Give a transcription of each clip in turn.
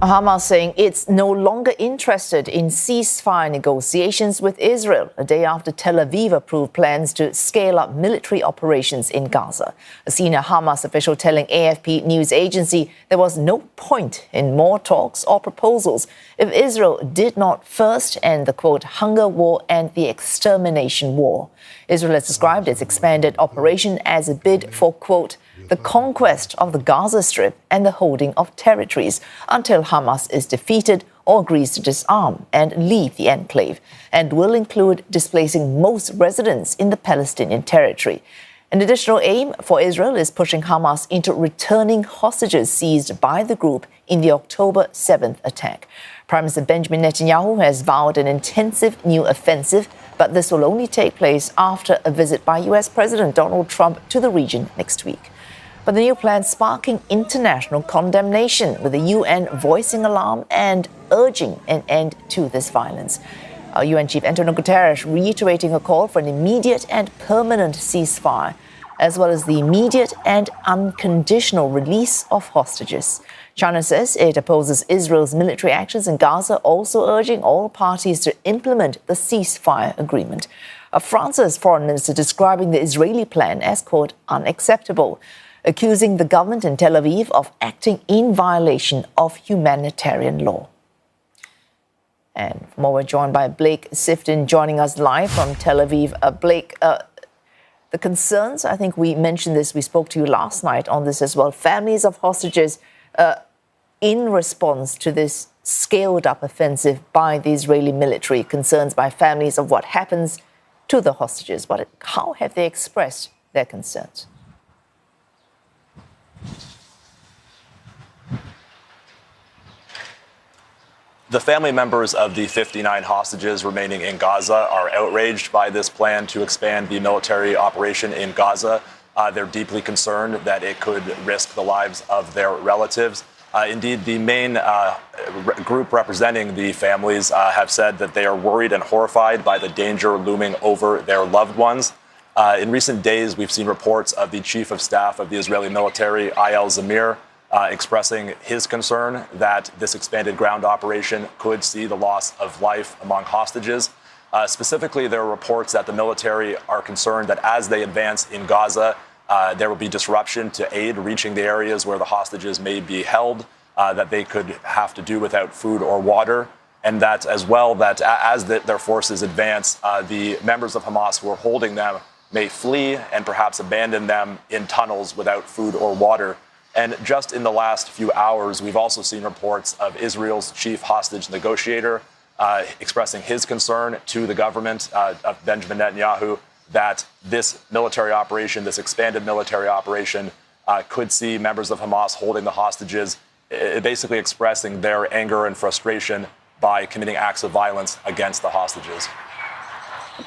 Hamas saying it's no longer interested in ceasefire negotiations with Israel, a day after Tel Aviv approved plans to scale up military operations in Gaza. A senior Hamas official telling AFP news agency there was no point in more talks or proposals if Israel did not first end the, quote, hunger war and the extermination war. Israel has described its expanded operation as a bid for, quote, the conquest of the Gaza Strip and the holding of territories until Hamas is defeated or agrees to disarm and leave the enclave, and will include displacing most residents in the Palestinian territory. An additional aim for Israel is pushing Hamas into returning hostages seized by the group in the October 7th attack. Prime Minister Benjamin Netanyahu has vowed an intensive new offensive, but this will only take place after a visit by US President Donald Trump to the region next week. But the new plan sparking international condemnation, with the UN voicing alarm and urging an end to this violence. UN Chief Antonio Guterres reiterating a call for an immediate and permanent ceasefire, as well as the immediate and unconditional release of hostages. China says it opposes Israel's military actions in Gaza, also urging all parties to implement the ceasefire agreement. France's foreign minister describing the Israeli plan as, quote, unacceptable, accusing the government in Tel Aviv of acting in violation of humanitarian law. And for more, we're joined by Blake Sifton, joining us live from Tel Aviv. Blake, the concerns, I think we mentioned this, we spoke to you last night on this as well. Families of hostages in response to this scaled-up offensive by the Israeli military, concerns by families of what happens to the hostages. How have they expressed their concerns? The family members of the 59 hostages remaining in Gaza are outraged by this plan to expand the military operation in Gaza. They're deeply concerned that it could risk the lives of their relatives. Indeed, the main group representing the families have said that they are worried and horrified by the danger looming over their loved ones. In recent days, we've seen reports of the chief of staff of the Israeli military, Eyal Zamir, expressing his concern that this expanded ground operation could see the loss of life among hostages. Specifically, there are reports that the military are concerned that as they advance in Gaza, there will be disruption to aid reaching the areas where the hostages may be held, that they could have to do without food or water, and that as well, that as their forces advance, the members of Hamas who are holding them may flee and perhaps abandon them in tunnels without food or water. And just in the last few hours, we've also seen reports of Israel's chief hostage negotiator expressing his concern to the government of Benjamin Netanyahu that this military operation, this expanded military operation, could see members of Hamas holding the hostages, basically expressing their anger and frustration by committing acts of violence against the hostages.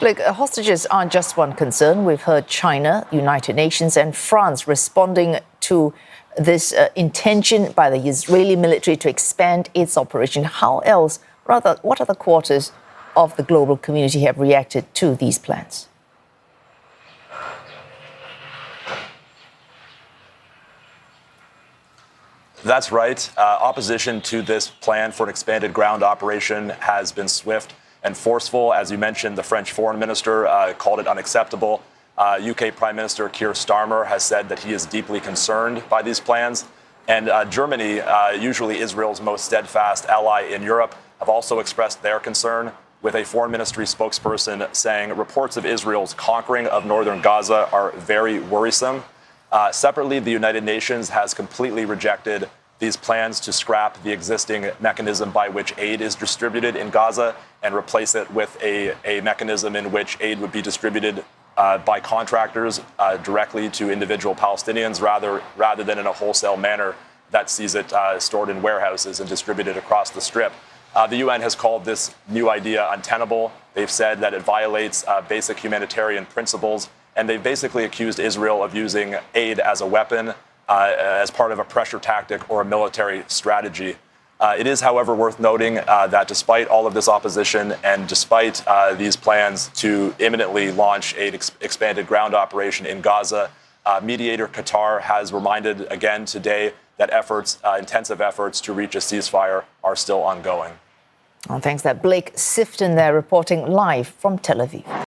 Blake, hostages aren't just one concern. We've heard China, United Nations and France responding to this intention by the Israeli military to expand its operation. How else, rather, what other quarters of the global community have reacted to these plans? That's right. Opposition to this plan for an expanded ground operation has been swift and forceful. As you mentioned, the French foreign minister called it unacceptable. UK Prime Minister Keir Starmer has said that he is deeply concerned by these plans. And Germany, usually Israel's most steadfast ally in Europe, have also expressed their concern, with a foreign ministry spokesperson saying reports of Israel's conquering of northern Gaza are very worrisome. Separately, the United Nations has completely rejected these plans to scrap the existing mechanism by which aid is distributed in Gaza and replace it with a mechanism in which aid would be distributed by contractors directly to individual Palestinians rather than in a wholesale manner that sees it stored in warehouses and distributed across the Strip. The UN has called this new idea untenable. They've said that it violates basic humanitarian principles, and they've basically accused Israel of using aid as a weapon, as part of a pressure tactic or a military strategy. It is, however, worth noting that despite all of this opposition and despite these plans to imminently launch an expanded ground operation in Gaza, Mediator Qatar has reminded again today that intensive efforts to reach a ceasefire are still ongoing. Well, thanks, that Blake Sifton there reporting live from Tel Aviv.